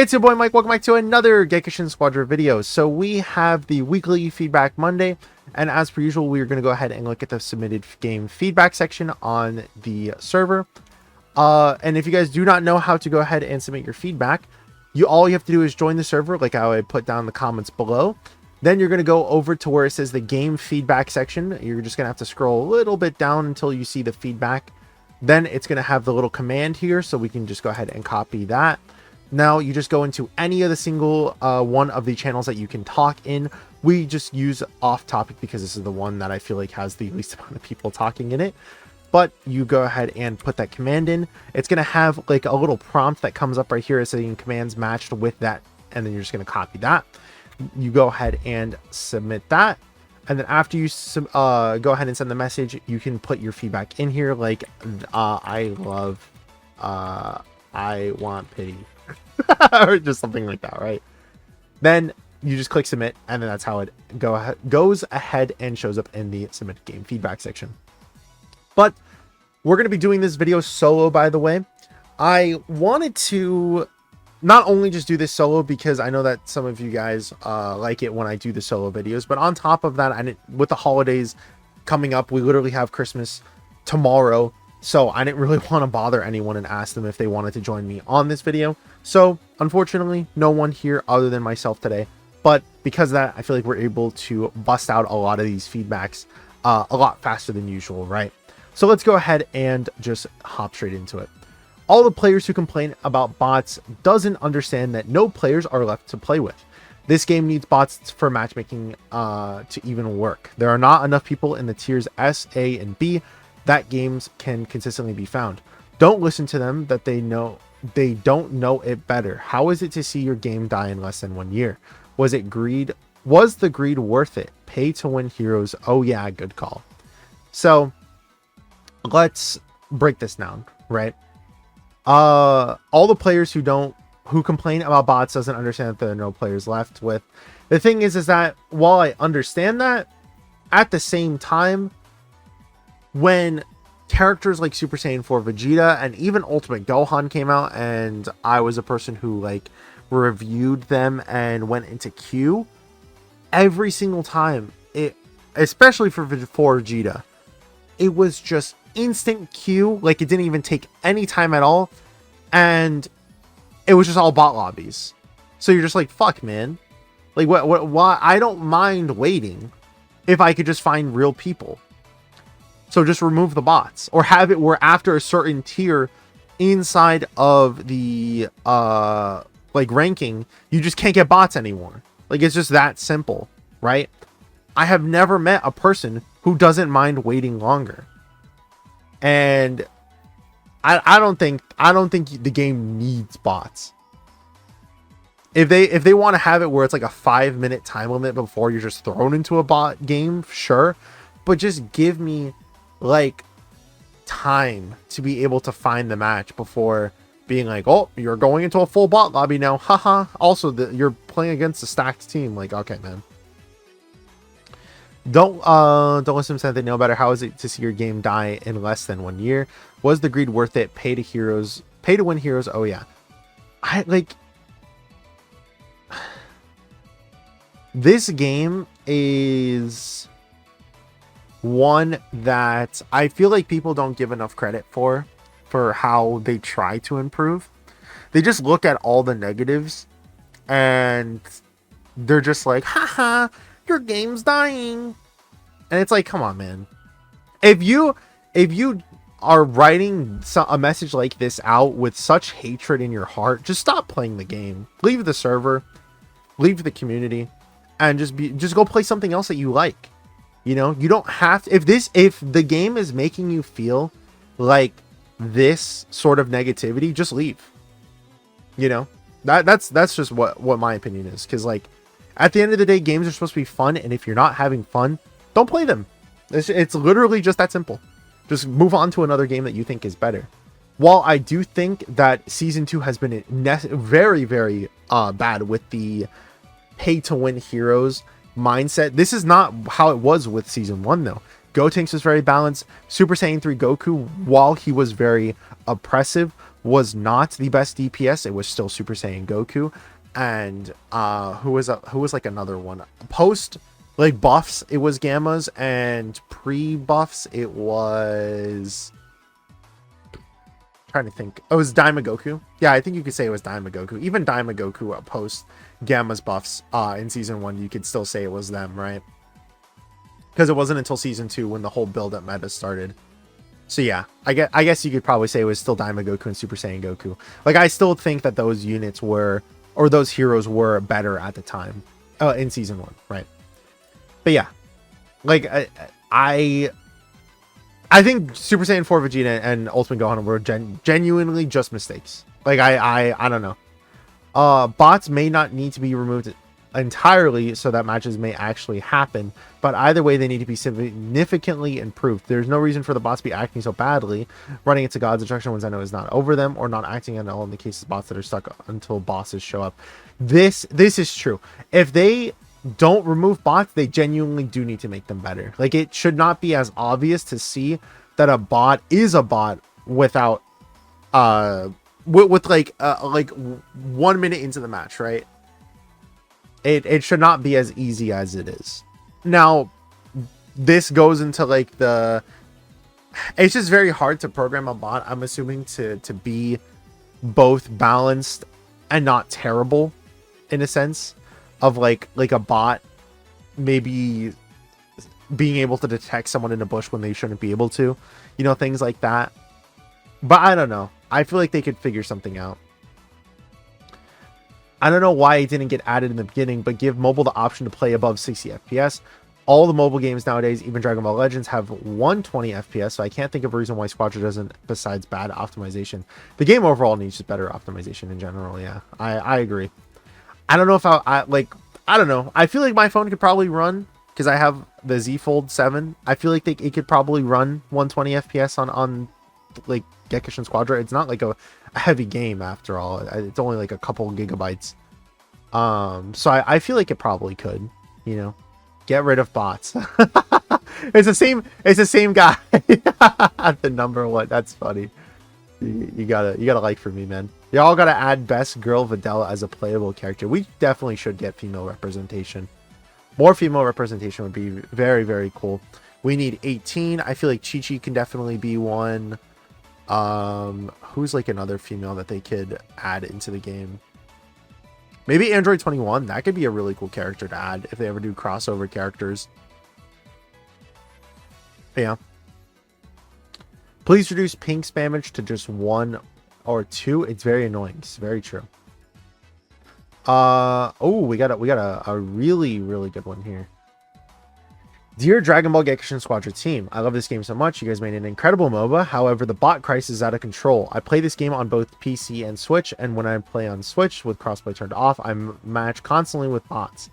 It's your boy Mike. Welcome back to another Gekishin Squadra video. So we have the weekly feedback Monday, and as per usual, we are going to go ahead and look at the submitted game feedback section on the server. And if you guys do not know how to go ahead and submit your feedback, all you have to do is join the server, like how I put down in the comments below. Then you're going to go over to where it says the game feedback section. You're just going to have to scroll a little bit down until you see the feedback. Then it's going to have the little command here, so we can just go ahead and copy that. Now you just go into any of the single one of the channels that you can talk in. We just use off topic because this is the one that I feel like has the least amount of people talking in it. But you go ahead and put that command in. It's going to have like a little prompt that comes up right here saying commands matched with that. And then you're just going to copy that. You go ahead and submit that. And then after you go ahead and send the message, you can put your feedback in here. Like, I want pity. Or just something like that, right? Then you just click submit, and then that's how it goes ahead and shows up in the submit game feedback section. But we're going to be doing this video solo, by the way. I wanted to not only just do this solo because I know that some of you guys like it when I do the solo videos, but on top of that, with the holidays coming up, we literally have Christmas tomorrow. So I didn't really want to bother anyone and ask them if they wanted to join me on this video. So unfortunately, no one here other than myself today. But because of that, I feel like we're able to bust out a lot of these feedbacks a lot faster than usual, right? So let's go ahead and just hop straight into it. All the players who complain about bots doesn't understand that no players are left to play with. This game needs bots for matchmaking to even work. There are not enough people in the tiers S, A, and B that games can consistently be found. Don't listen to them that they don't know it better. How is it to see your game die in less than 1 year? Was it greed? Was the greed worth it? Pay to win heroes. Oh yeah, good call. So let's break this down, right? All the players who complain about bots doesn't understand that there are no players left with. The thing is that while I understand that, at the same time, when characters like Super Saiyan 4 Vegeta and even Ultimate Gohan came out, and I was a person who like reviewed them and went into queue, every single time, especially for Vegeta, it was just instant queue. Like, it didn't even take any time at all, and it was just all bot lobbies. So you're just like, fuck, man. Like, why? I don't mind waiting if I could just find real people. So just remove the bots, or have it where after a certain tier inside of the like ranking, you just can't get bots anymore. Like, it's just that simple, right? I have never met a person who doesn't mind waiting longer. And I don't think the game needs bots. If they want to have it where it's like a 5-minute time limit before you're just thrown into a bot game, sure, but just give me like time to be able to find the match before being like, oh, you're going into a full bot lobby now, haha. Also, you're playing against a stacked team. Like, okay, man. Don't listen to them. They know better. How is it to see your game die in less than 1 year? Was the greed worth it? Pay to win heroes. Oh yeah. I like this game is one that I feel like people don't give enough credit for how they try to improve. They just look at all the negatives and they're just like, haha, your game's dying. And it's like, come on, man. If you are writing a message like this out with such hatred in your heart, just stop playing the game. Leave the server, leave the community, and just go play something else that you like. You know, you don't have to, if the game is making you feel like this sort of negativity, just leave. You know, that's just what my opinion is. Because like, at the end of the day, games are supposed to be fun, and if you're not having fun, don't play them. It's literally just that simple. Just move on to another game that you think is better. While I do think that Season 2 has been very, very bad with the pay-to-win heroes mindset, this is not how it was with Season 1, though. Gotenks was very balanced. Super Saiyan 3 Goku, while he was very oppressive, was not the best DPS. It was still Super Saiyan Goku. And who was like another one? Post like buffs, it was Gammas, and pre-buffs, it was, trying to think. Oh, it was Daima Goku. Yeah, I think you could say it was Daima Goku. Even Daima Goku post Gamma's buffs in season 1, you could still say it was them, right? Because it wasn't until season 2 when the whole build-up meta started. So yeah, I guess you could probably say it was still Daima Goku and Super Saiyan Goku. Like, I still think that those units were, or those heroes were better at the time in season 1, right? But yeah, like I think Super Saiyan 4 Vegeta and Ultimate Gohan were genuinely just mistakes. Like, I don't know. Bots may not need to be removed entirely so that matches may actually happen, but either way they need to be significantly improved. There's no reason for the bots to be acting so badly, running into God's destruction when Zeno is not over them, or not acting at all in the case of bots that are stuck until bosses show up. This is true. If they don't remove bots, they genuinely do need to make them better. Like, it should not be as obvious to see that a bot is a bot without with like 1 minute into the match, right? It should not be as easy as it is. Now, this goes into like it's just very hard to program a bot, I'm assuming, to be both balanced and not terrible, in a sense of like a bot maybe being able to detect someone in a bush when they shouldn't be able to, you know, things like that. But I don't know. I feel like they could figure something out. I don't know why it didn't get added in the beginning, but give mobile the option to play above 60 FPS. All the mobile games nowadays, even Dragon Ball Legends, have 120 FPS, so I can't think of a reason why Squadra doesn't, besides bad optimization. The game overall needs just better optimization in general, yeah. I agree. I don't know if I don't know. I feel like my phone could probably run, because I have the Z Fold 7. I feel like it could probably run 120 FPS on like Gekishin Squadra. It's not like a heavy game after all. It's only like a couple gigabytes. So I feel like it probably could, you know, get rid of bots. It's the same guy. The number one. That's funny. You gotta like for me, man. Y'all gotta add best girl Videl as a playable character. We definitely should get female representation. More female representation would be very, very cool. We need 18. I feel like Chi-Chi can definitely be one. Who's like another female that they could add into the game? Maybe Android 21. That could be a really cool character to add if they ever do crossover characters. But yeah. Please reduce ping spammage to just 1 or 2. It's very annoying. It's very true. Oh, we got a really, really good one here. Dear Dragon Ball Gekishin Squadra team, I love this game so much. You guys made an incredible MOBA. However, the bot crisis is out of control. I play this game on both PC and Switch, and when I play on Switch with crossplay turned off, I'm matched constantly with bots.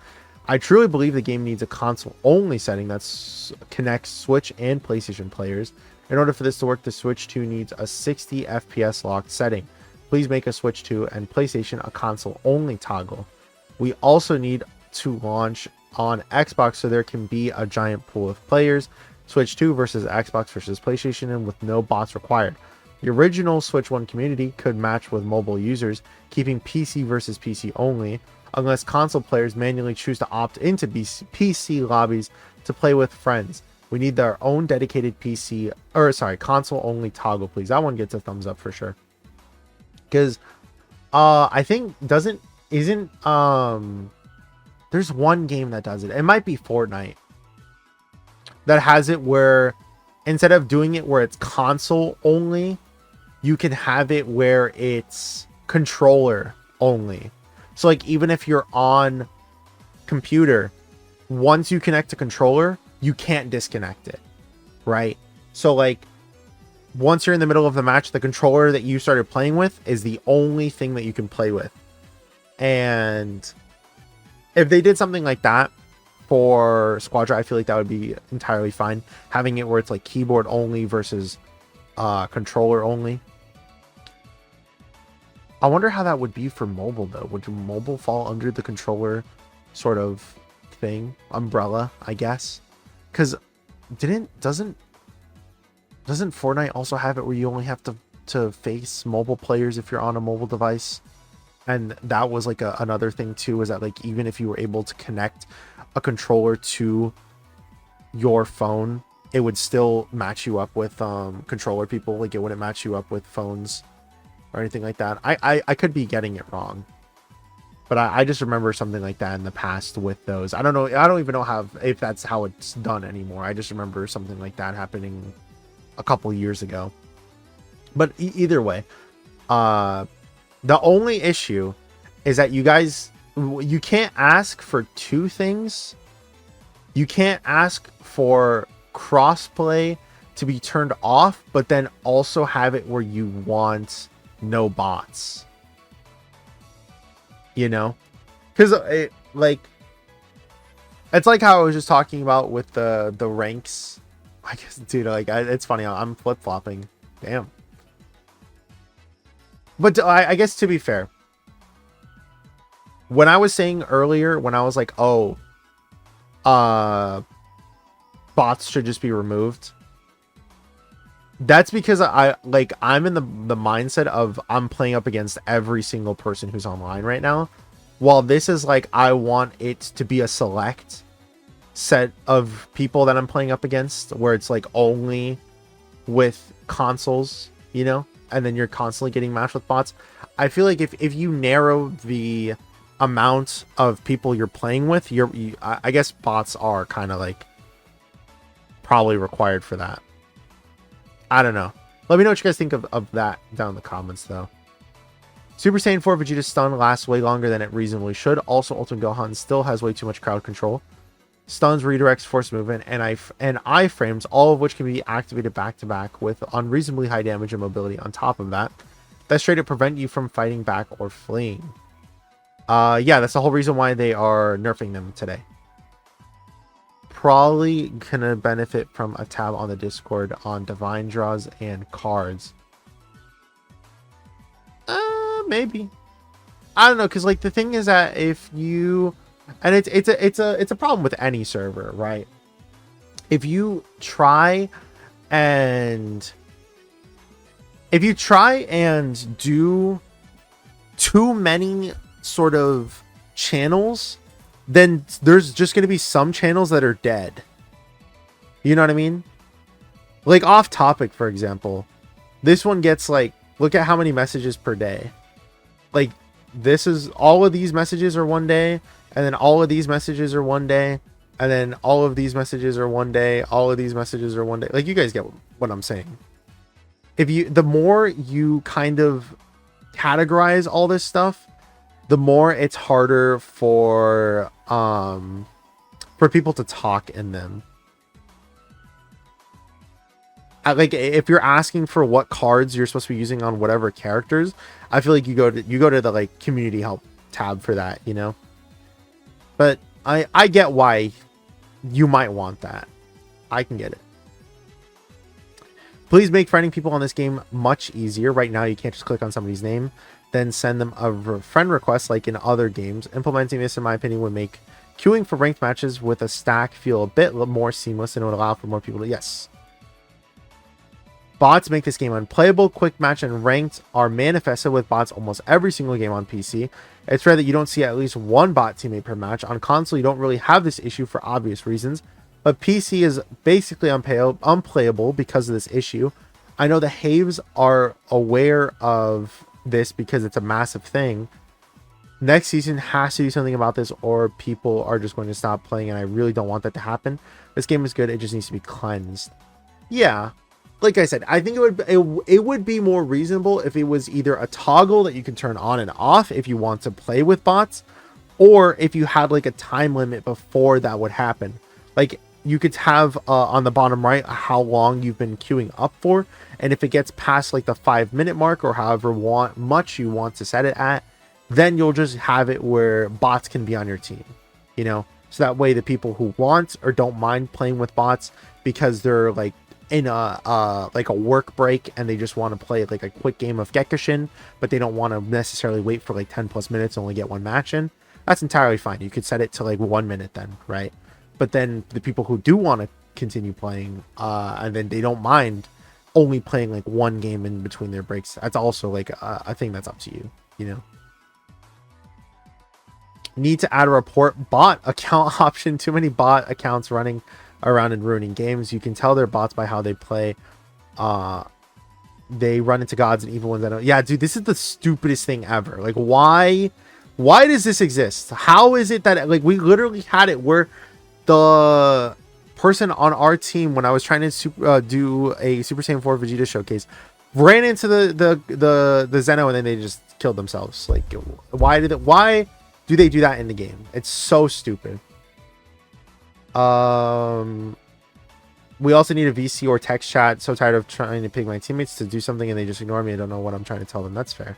I truly believe the game needs a console-only setting that connects Switch and PlayStation players. In order for this to work, the Switch 2 needs a 60 FPS locked setting. Please make a Switch 2 and PlayStation a console-only toggle. We also need to launch on Xbox so there can be a giant pool of players. Switch 2 versus Xbox versus PlayStation, and with no bots required. The original Switch 1 community could match with mobile users, keeping PC versus PC only, unless console players manually choose to opt into PC lobbies to play with friends. We need their own dedicated console only toggle, please. That one gets a thumbs up for sure. Because I think there's one game that does it. It might be Fortnite that has it where instead of doing it where it's console only, you can have it where it's controller only. So like even if you're on computer, once you connect to controller, you can't disconnect it, right? So like once you're in the middle of the match, the controller that you started playing with is the only thing that you can play with. And if they did something like that for Squadra, I feel like that would be entirely fine. Having it where it's like keyboard only versus controller only. I wonder how that would be for mobile though. Would mobile fall under the controller sort of thing? Umbrella, I guess. Because doesn't Fortnite also have it where you only have to to face mobile players if you're on a mobile device. And that was like another thing too, is that like even if you were able to connect a controller to your phone, it would still match you up with controller people. Like it wouldn't match you up with phones or anything like that. I could be getting it wrong, but I just remember something like that in the past with those. I don't know. I don't even know if that's how it's done anymore. I just remember something like that happening a couple years ago. But either way, the only issue is that you can't ask for two things. You can't ask for crossplay to be turned off, but then also have it where you want no bots. You know? Because it's like how I was just talking about with the ranks. I guess, dude, like it's funny. I'm flip-flopping. Damn. But I guess to be fair, when I was saying earlier, when I was like, oh, bots should just be removed, that's because I'm in the mindset of I'm playing up against every single person who's online right now. While this is like, I want it to be a select set of people that I'm playing up against, where it's like only with consoles, you know, and then you're constantly getting matched with bots. I feel like if you narrow the amount of people you're playing with, I guess bots are kind of like probably required for that. I don't know. Let me know what you guys think of that down in the comments though. Super Saiyan 4 Vegeta's stun lasts way longer than it reasonably should. Also, Ultimate Gohan still has way too much crowd control. Stuns, redirects, force movement, and iframes, all of which can be activated back to back with unreasonably high damage and mobility on top of that. That straight up prevent you from fighting back or fleeing. Yeah, that's the whole reason why they are nerfing them today. Probably gonna benefit from a tab on the Discord on divine draws and cards. Maybe. I don't know, because like the thing is that if you, and it's a problem with any server, right? If you try and do too many sort of channels, then there's just going to be some channels that are dead. You know what I mean? Like off topic, for example, this one gets like, look at how many messages per day. Like this is, all of these messages are one day, and then all of these messages are one day, and then all of these messages are one day, all of these messages are one day. Like you guys get what I'm saying. The more you kind of categorize all this stuff, the more it's harder for people to talk in them. Like if you're asking for what cards you're supposed to be using on whatever characters, I feel like you go to the like community help tab for that, you know. But I get why you might want that. I can get it. Please make friending people on this game much easier. Right now, you can't just click on somebody's name, then send them a friend request like in other games. Implementing this, in my opinion, would make queuing for ranked matches with a stack feel a bit more seamless, and it would allow for more people to... Yes. Bots make this game unplayable. Quick match and ranked are manifested with bots almost every single game on PC. It's rare that you don't see at least one bot teammate per match. On console, you don't really have this issue for obvious reasons, but PC is basically unplayable because of this issue. I know the Haves are aware of this because it's a massive thing. Next season has to do something about this, or people are just going to stop playing, and I really don't want that to happen. This game is good. It just needs to be cleansed. Yeah. Like I said, I think it would be more reasonable if it was either a toggle that you can turn on and off if you want to play with bots, or if you had like a time limit before that would happen. Like you could have on the bottom right how long you've been queuing up for, and if it gets past like the 5-minute mark or however much you want to set it at, then you'll just have it where bots can be on your team, you know, so that way the people who want or don't mind playing with bots because they're like in a work break and they just want to play like a quick game of Gekishin, but they don't want to necessarily wait for like 10+ minutes and only get one match in, that's entirely fine. You could set it to like 1 minute then, right? But then the people who do want to continue playing and then they don't mind only playing like one game in between their breaks. That's also like a thing that's up to you, you know. Need to add a report bot account option. Too many bot accounts running around and ruining games. You can tell they're bots by how they play. They run into gods and evil ones. That don't. Yeah, dude, this is the stupidest thing ever. Like, why does this exist? How is it that, like, we literally had it where the person on our team, when I was trying to do a Super Saiyan 4 Vegeta showcase, ran into the Zeno, and then they just killed themselves. Like, why do they do that in the game? It's so stupid. We also need a VC or text chat. So tired of trying to pick my teammates to do something and they just ignore me. I don't know what I'm trying to tell them. That's fair.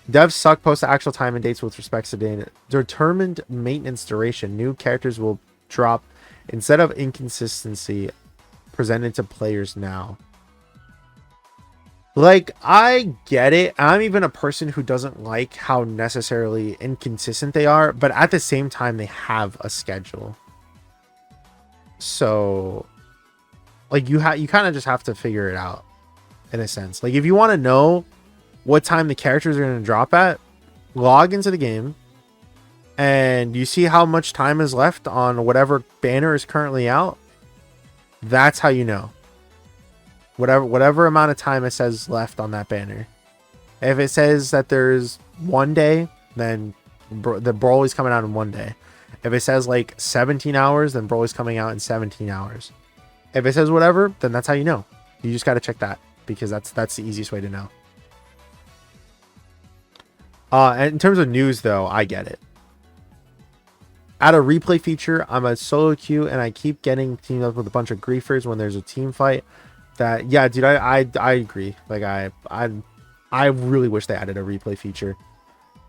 Devs suck. Post the actual time and dates with respect to data. Determined maintenance duration. New characters will drop instead of inconsistency presented to players now. Like, I get it. I'm even a person who doesn't like how necessarily inconsistent they are, but at the same time, they have a schedule. So, like, you kind of just have to figure it out, in a sense. Like, if you want to know what time the characters are going to drop at, log into the game, and you see how much time is left on whatever banner is currently out. That's how you know. Whatever amount of time it says left on that banner. If it says that there's 1 day, then the Broly's coming out in 1 day. If it says like 17 hours, then Broly's coming out in 17 hours. If it says whatever, then that's how you know. You just got to check that, because that's the easiest way to know. And in terms of news, though, I get it. Add a replay feature. I'm a solo queue, and I keep getting teamed up with a bunch of griefers when there's a team fight. That, yeah, dude, I agree. Like, I really wish they added a replay feature.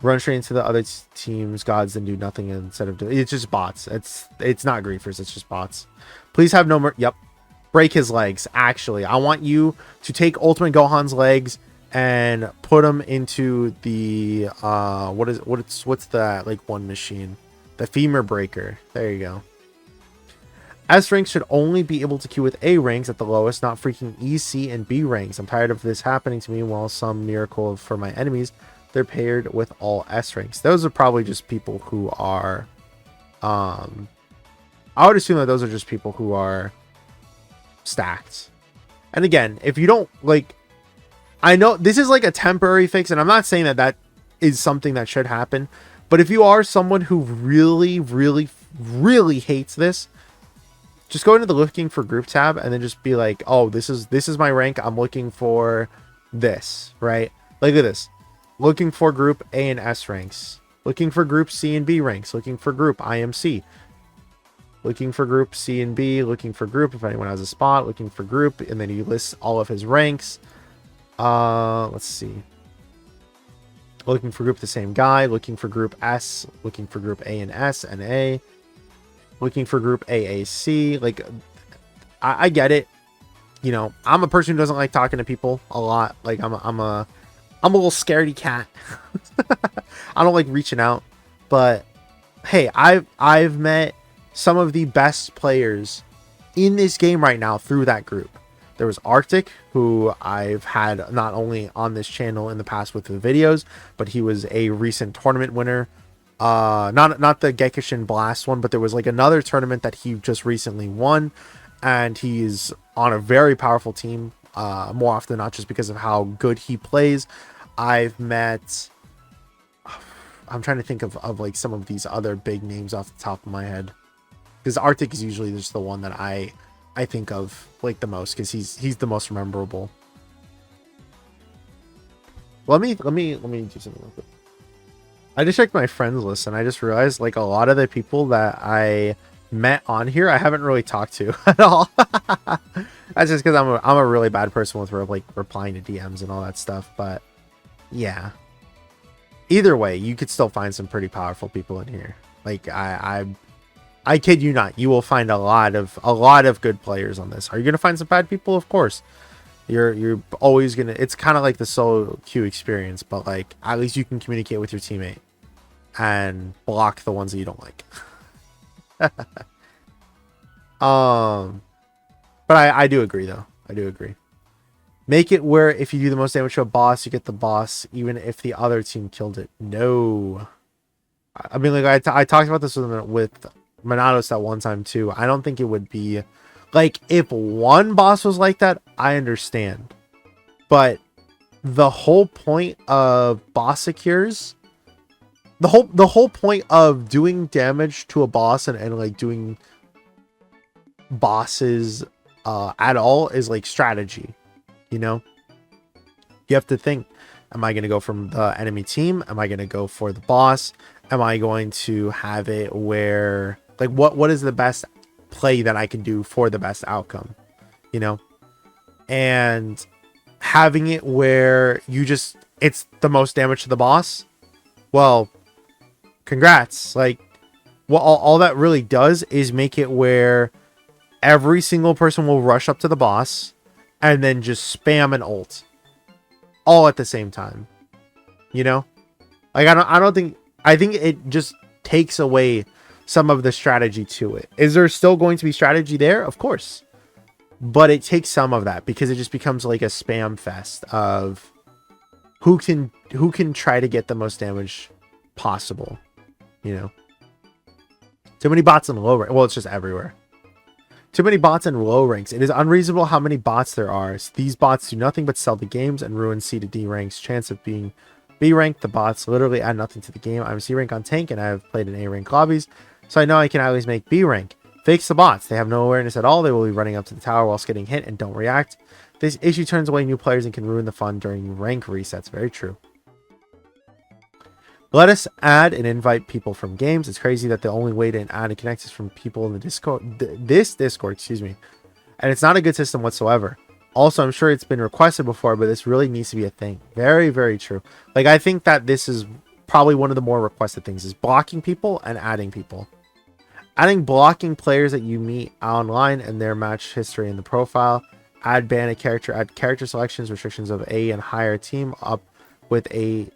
Run straight into the other team's gods and do nothing instead of doing. It's just bots. It's not griefers. It's just bots. Please have no more. Yep. Break his legs. Actually, I want you to take Ultimate Gohan's legs and put them into the what's that, like, one machine, the femur breaker. There you go. S ranks should only be able to queue with A ranks at the lowest, not freaking E, C, and B ranks. I'm tired of this happening to me. While some miracle for my enemies, they're paired with all S ranks. Those are probably just people who are, I would assume that those are just people who are stacked. And again, if you don't, like, I know this is like a temporary fix, and I'm not saying that that is something that should happen, but if you are someone who really, really, really hates this, just go into the looking for group tab and then just be like, oh, this is my rank. I'm looking for this, right? Like, look at this. Looking for group A and S ranks. Looking for group C and B ranks. Looking for group IMC. Looking for group C and B. Looking for group if anyone has a spot. Looking for group. And then he lists all of his ranks. Let's see. Looking for group the same guy. Looking for group S. Looking for group A and S and A. Looking for group AAC. Like, I get it. You know, I'm a person who doesn't like talking to people a lot. Like, I'm a little scaredy cat. I don't like reaching out. But hey, I've met some of the best players in this game right now through that group. There was Arctic, who I've had not only on this channel in the past with the videos, but he was a recent tournament winner. Not the Gekishin Blast one, but there was like another tournament that he just recently won, and he's on a very powerful team, more often than not, just because of how good he plays. I'm trying to think of like some of these other big names off the top of my head, because Arctic is usually just the one that I think of like the most, because he's the most memorable. Let me do something real quick. I just checked my friends list and I just realized, like, a lot of the people that I met on here I haven't really talked to at all. That's just because I'm a really bad person with like replying to DMs and all that stuff. But yeah, either way, you could still find some pretty powerful people in here. Like, I kid you not, you will find a lot of good players on this. Are you gonna find some bad people? Of course. You're always gonna. It's kind of like the solo queue experience, but like, at least you can communicate with your teammate and block the ones that you don't like. But I do agree, though. I do agree. Make it where if you do the most damage to a boss, you get the boss, even if the other team killed it. No. I mean, like, I talked about this with Monados that one time, too. I don't think it would be... Like, if one boss was like that, I understand. But the whole point of boss secures... The whole point of doing damage to a boss and like, doing bosses at all is, like, strategy. You know? You have to think, am I going to go from the enemy team? Am I going to go for the boss? Am I going to have it where, like, what is the best play that I can do for the best outcome? You know? And having it where it's the most damage to the boss. Well, congrats. Like, well, all that really does is make it where every single person will rush up to the boss and then just spam an ult all at the same time. You know? Like, I think it just takes away some of the strategy to it. Is there still going to be strategy there? Of course. But it takes some of that because it just becomes like a spam fest of who can try to get the most damage possible. You know? Too many bots in low rank. Well, it's just everywhere. Too many bots in low ranks. It is unreasonable how many bots there are. These bots do nothing but sell the games and ruin C to D ranks' chance of being B rank. The bots literally add nothing to the game. I'm C rank on tank and I have played in A rank lobbies, so I know I can always make B rank. Fix the bots. They have no awareness at all. They will be running up to the tower whilst getting hit and don't react. This issue turns away new players and can ruin the fun during rank resets. Very true. Let us add and invite people from games. It's crazy that the only way to add and connect is from people in the Discord. This Discord, excuse me. And it's not a good system whatsoever. Also, I'm sure it's been requested before, but this really needs to be a thing. Very, very true. Like, I think that this is probably one of the more requested things is blocking people and adding people. Adding blocking players that you meet online and their match history in the profile. Add ban a character. Add character selections, restrictions of A and higher team up with a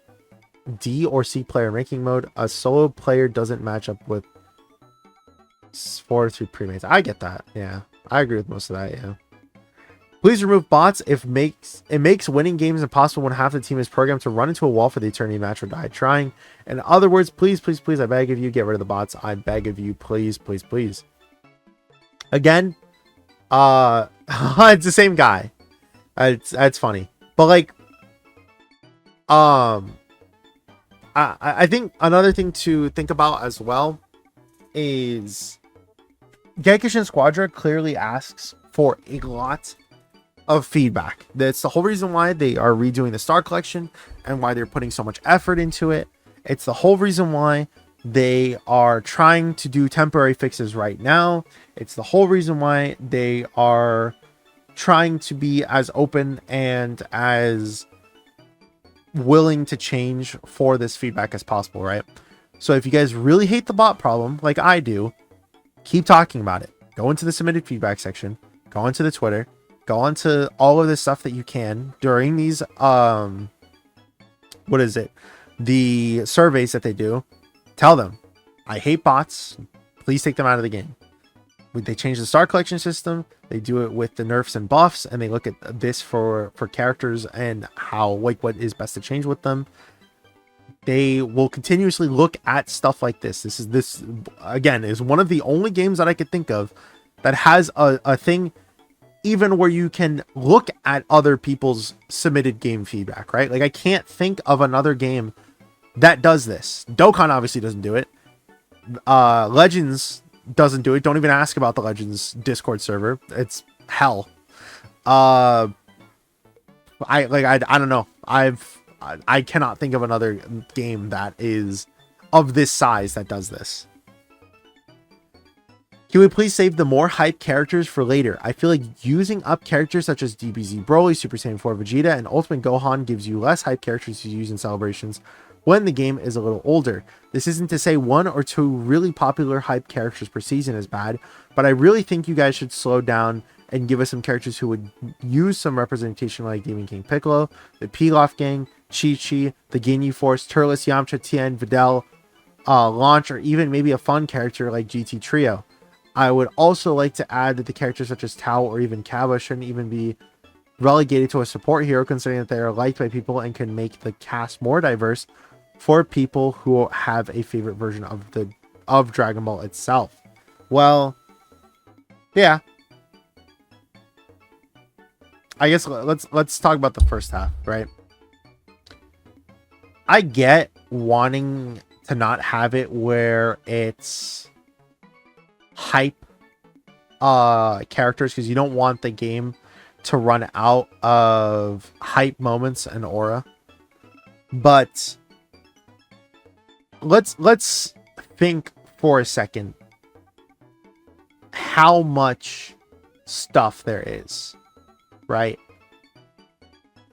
D or C player ranking mode. A solo player doesn't match up with 4 to 3 premates. I get that. Yeah, I agree with most of that. Yeah. Please remove bots. It makes winning games impossible when half the team is programmed to run into a wall for the eternity match or die trying. In other words, please, please, please, I beg of you, get rid of the bots. I beg of you, please, please, please. Again, it's the same guy. It's funny, but like, I think another thing to think about as well is Gekishin Squadra clearly asks for a lot of feedback. That's the whole reason why they are redoing the Star Collection and why they're putting so much effort into it. It's the whole reason why they are trying to do temporary fixes right now. It's the whole reason why they are trying to be as open and as willing to change for this feedback as possible, right? So if you guys really hate the bot problem like I do, keep talking about it. Go into the submitted feedback section, go into the Twitter, go into all of this stuff that you can during these the surveys that they do. Tell them, I hate bots, please take them out of the game. They change the star collection system, they do it with the nerfs and buffs, and they look at this for characters and how, like, what is best to change with them. They will continuously look at stuff like this. This again is one of the only games that I could think of that has a thing even where you can look at other people's submitted game feedback, right? Like, I can't think of another game that does this. Dokkan obviously doesn't do it. Legends doesn't do it. Don't even ask about the Legends Discord server. It's hell. I don't know. I cannot think of another game that is of this size that does this. Can we please save the more hype characters for later? I feel like using up characters such as DBZ Broly, Super Saiyan 4 Vegeta, and Ultimate Gohan gives you less hype characters to use in celebrations when the game is a little older. This isn't to say 1 or 2 really popular hype characters per season is bad, but I really think you guys should slow down and give us some characters who would use some representation like Demon King Piccolo, the Pilaf Gang, Chi-Chi, the Ginyu Force, Turles, Yamcha, Tien, Videl, Launch, or even maybe a fun character like GT Trio. I would also like to add that the characters such as Tao or even Kaba shouldn't even be relegated to a support hero, considering that they are liked by people and can make the cast more diverse for people who have a favorite version of Dragon Ball itself. Well, yeah. I guess let's talk about the first half, right? I get wanting to not have it where it's hype characters, because you don't want the game to run out of hype moments and aura. But let's think for a second how much stuff there is, right?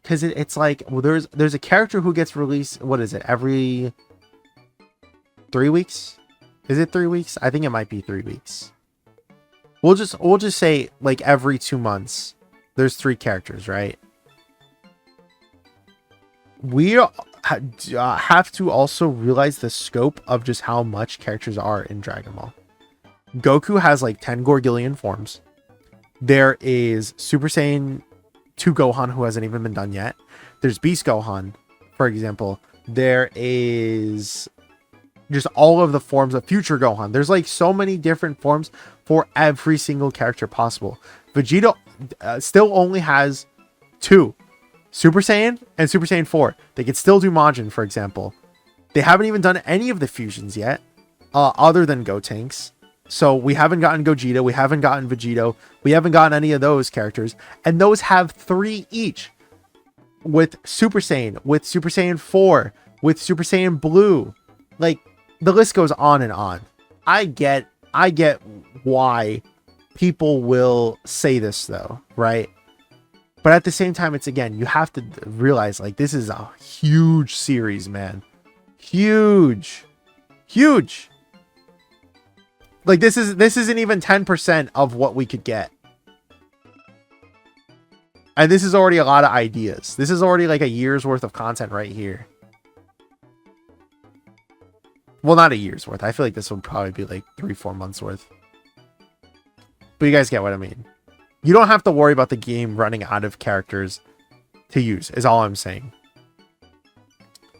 Because it's like, well, there's a character who gets released, what is it, every 3 weeks? Is it 3 weeks? I think it might be 3 weeks. We'll just say like every 2 months there's 3 characters, right? We have to also realize the scope of just how much characters are in Dragon Ball. Goku has like 10 Gorgillion forms. There is Super Saiyan 2 Gohan, who hasn't even been done yet. There's Beast Gohan, for example. There is just all of the forms of Future Gohan. There's like so many different forms for every single character possible. Vegeta still only has 2, Super Saiyan and Super Saiyan 4. They could still do Majin, for example. They haven't even done any of the fusions yet, other than Gotenks. So we haven't gotten Gogeta, we haven't gotten Vegito, we haven't gotten any of those characters, and those have 3 each. With Super Saiyan, with Super Saiyan 4, with Super Saiyan Blue. Like, the list goes on and on. I get why people will say this though, right? But at the same time, it's, again, you have to realize, like, this is a huge series, man. Huge. Like, this isn't even 10% of what we could get. And this is already a lot of ideas. This is already like a year's worth of content right here. Well, not a year's worth. I feel like this would probably be like 3-4 months worth. But you guys get what I mean. You don't have to worry about the game running out of characters to use, is all I'm saying.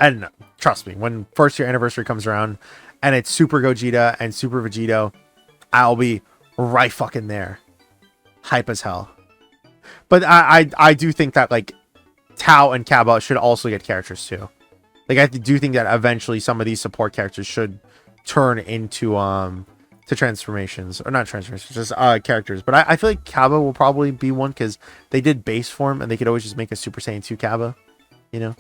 And trust me, when first year anniversary comes around and it's Super Gogeta and Super Vegito, I'll be right fucking there. Hype as hell. But I do think that, like, Tao and Cabba should also get characters too. Like, I do think that eventually some of these support characters should turn into to transformations, or not transformations, just characters. But I feel like Cabba will probably be one, because they did base form and they could always just make a Super Saiyan 2 Cabba, you know.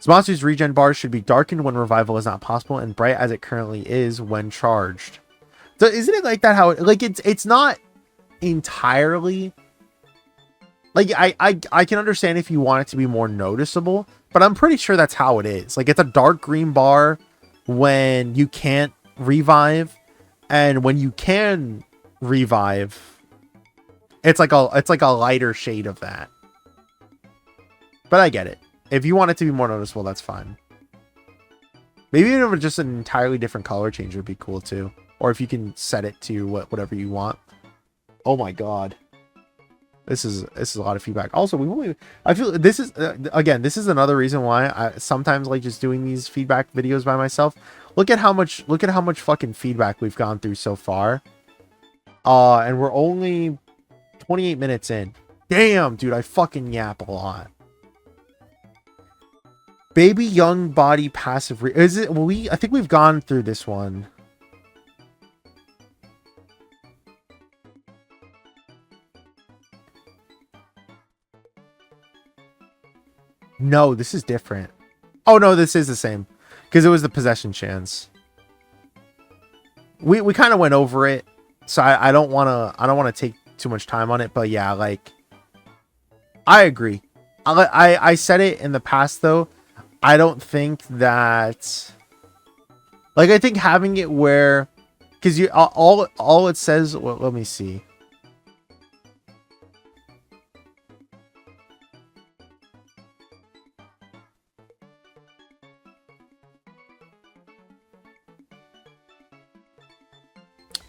Zamasu's regen bars should be darkened when revival is not possible, and bright as it currently is when charged. So isn't it like that? How it's not entirely. Like, I can understand if you want it to be more noticeable, but I'm pretty sure that's how it is. Like, it's a dark green bar when you can't revive, and when you can revive, it's like a lighter shade of that. But I get it. If you want it to be more noticeable, that's fine. Maybe even if it's just an entirely different color change would be cool too. Or if you can set it to whatever you want. Oh my god. This is a lot of feedback. Also, I feel this is again, this is another reason why I sometimes like just doing these feedback videos by myself. Look at how much fucking feedback we've gone through so far. And we're only 28 minutes in. Damn, dude, I fucking yap a lot. Baby young body passive is it? Well, I think we've gone through this one. No, this is different. Oh no, this is the same, because it was the possession chance. We kind of went over it, so I don't want to take too much time on it. But yeah, like, I agree. I said it in the past though. I don't think that, like, I think having it where, because you all it says. Well, let me see.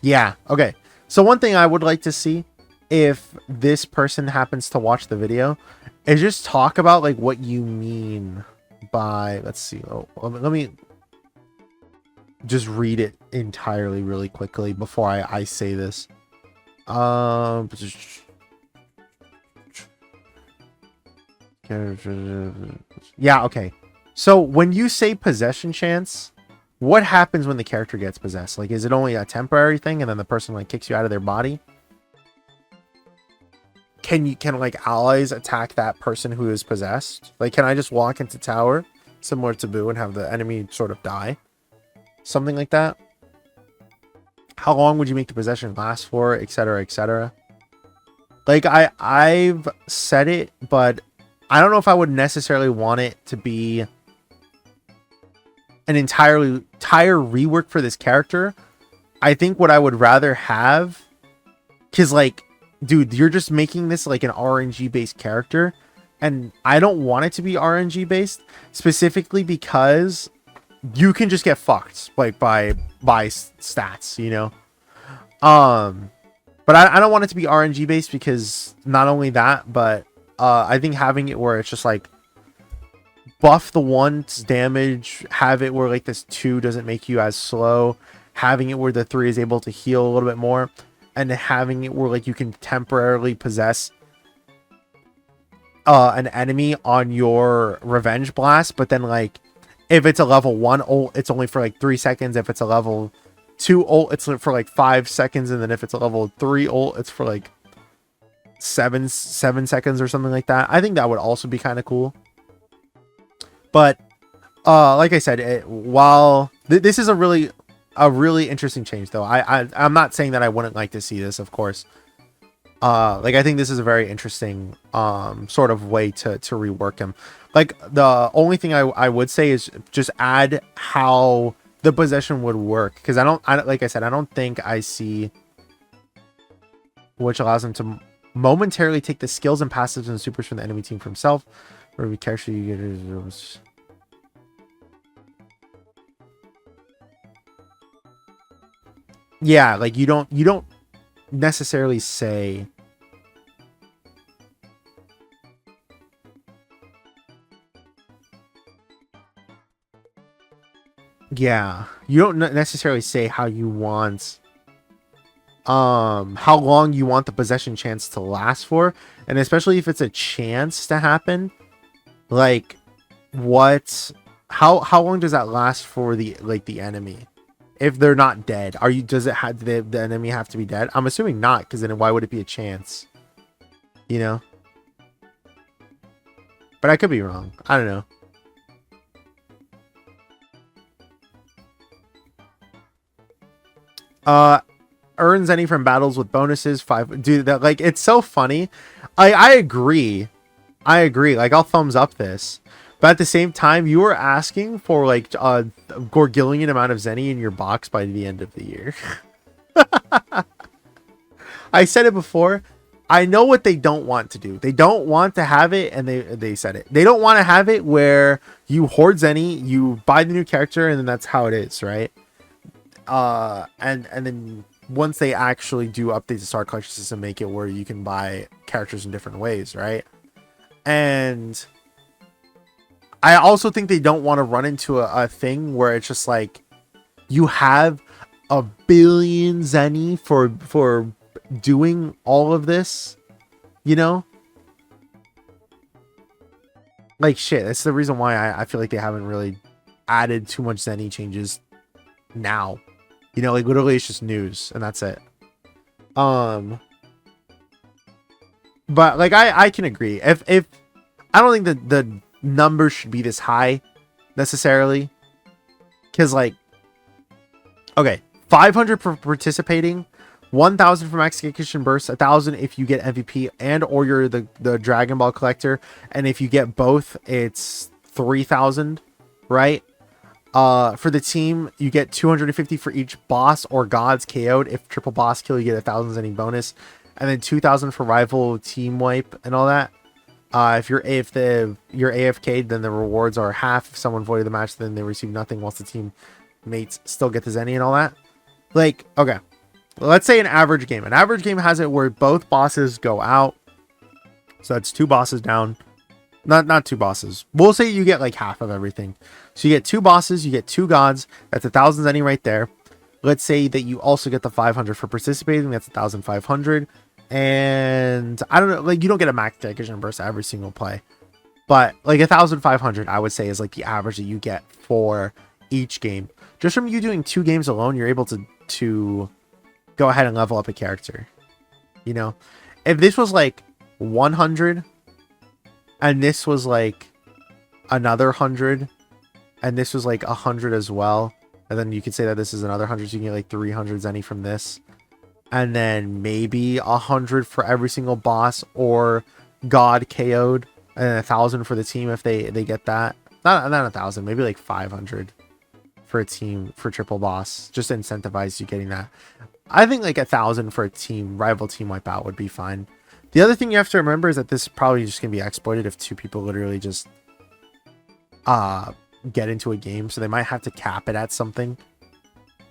Yeah, okay. So one thing I would like to see if this person happens to watch the video, is just talk about like what you mean by, let's see, let me just read it entirely really quickly before I say this. Yeah, okay. So when you say possession chance, what happens when the character gets possessed? Like, is it only a temporary thing and then the person like kicks you out of their body? Can like allies attack that person who is possessed? Like, can I just walk into tower similar to Boo and have the enemy sort of die? Something like that. How long would you make the possession last for, etc., etc.? Like, I've said it, but I don't know if I would necessarily want it to be an entire rework for this character. I think what I would rather have, because like, dude, you're just making this like an RNG based character, and I don't want it to be RNG based, specifically because you can just get fucked like by stats, you know. But I don't want it to be RNG based, because not only that, but I think having it where it's just like buff the 1's damage, have it where like this 2 doesn't make you as slow, having it where the 3 is able to heal a little bit more, and having it where like you can temporarily possess an enemy on your revenge blast, but then like if it's a level 1 ult, it's only for like 3 seconds. If it's a level 2 ult, it's for like 5 seconds, and then if it's a level 3 ult, it's for like 7 seconds or something like that. I think that would also be kind of cool. But like I said, while this is a really interesting change, though, I'm not saying that I wouldn't like to see this, of course. Like, I think this is a very interesting sort of way to rework him. Like, the only thing I would say is just add how the possession would work, because like I said, I don't think I see which allows him to momentarily take the skills and passives and supers from the enemy team for himself. Or every character you get is... Yeah, like you don't necessarily say... Yeah, you don't necessarily say how you want... how long you want the possession chance to last for, and especially if it's a chance to happen, like how long does that last for the enemy if they're not dead? Does it have the enemy have to be dead? I'm assuming not, because then why would it be a chance, you know? But I could be wrong. I don't know. Earns any from battles with bonuses 5. Dude, that, like, it's so funny. I agree. Like, I'll thumbs up this, but at the same time, you are asking for like a Gorgillion amount of Zenny in your box by the end of the year. I said it before. I know what they don't want to do. They don't want to have it, and they said it. They don't want to have it where you hoard Zenny, you buy the new character, and then that's how it is, right? And then once they actually do update the Star Collection system, make it where you can buy characters in different ways, right? And I also think they don't want to run into a thing where it's just like you have a billion Zenny for doing all of this, you know? Like, shit, that's the reason why I feel like they haven't really added too much Zenny changes now. You know, like, literally it's just news and that's it. But like I can agree. If I don't think that the numbers should be this high necessarily, because like, okay, 500 for participating, 1,000 for max Gekishin burst, 1,000 if you get MVP and or you're the Dragon Ball collector, and if you get both, it's 3,000, right? For the team, you get 250 for each boss or gods KO'd. If triple boss kill, you get 1,000 Zenny bonus, and then 2,000 for rival team wipe and all that. If you're AFK'd, then the rewards are half. If someone voided the match, then they receive nothing, whilst the team mates still get the Zenny and all that. Like, okay, let's say an average game. An average game has it where both bosses go out. So that's 2 bosses down. Not 2 bosses. We'll say you get like half of everything. So you get 2 bosses, you get 2 gods. That's 1,000 zenny right there. Let's say that you also get the 500 for participating. That's 1,500. And I don't know, like you don't get a max Gekishin burst every single play. But like 1,500, I would say, is like the average that you get for each game. Just from you doing 2 games alone, you're able to go ahead and level up a character. You know, if this was like 100 and this was like another 100 and this was like 100 as well, and then you could say that this is another 100, so you can get like 300 zenny from this, and then maybe 100 for every single boss or god KO'd, and 1,000 for the team if they get that. Not 1,000, maybe like 500 for a team for triple boss, just to incentivize you getting that. I think like 1,000 for a team rival team wipeout would be fine. The other thing you have to remember is that this is probably just gonna be exploited if 2 people literally just get into a game, so they might have to cap it at something.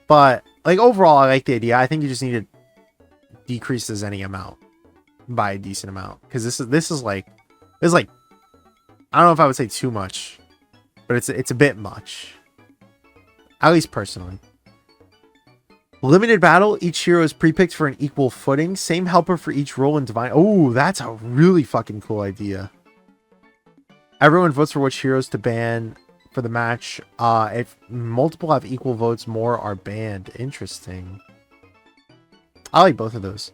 But like overall, I like the idea. I think you just need to decrease the zenny amount by a decent amount, because this is like I don't know if I would say too much, but it's a bit much, at least personally. Limited battle. Each hero is pre-picked for an equal footing. Same helper for each role in divine. Oh, that's a really fucking cool idea. Everyone votes for which heroes to ban for the match. If multiple have equal votes, more are banned. Interesting. I like both of those.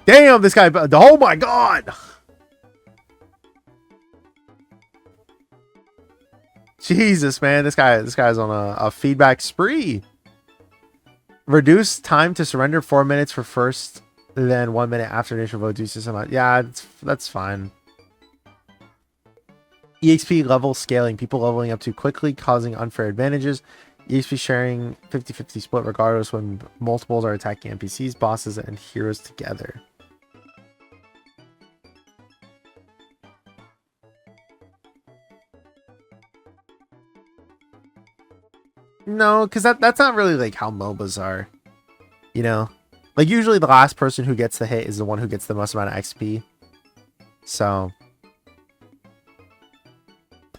Damn, this guy. Oh my god. Jesus, man. This guy's on a feedback spree. Reduce time to surrender 4 minutes for first, then 1 minute after initial vote due to some. Yeah, that's fine. EXP level scaling. People leveling up too quickly, causing unfair advantages. EXP sharing 50-50 split regardless when multiples are attacking NPCs, bosses, and heroes together. No, because that's not really like how MOBAs are. You know? Like usually the last person who gets the hit is the one who gets the most amount of XP. So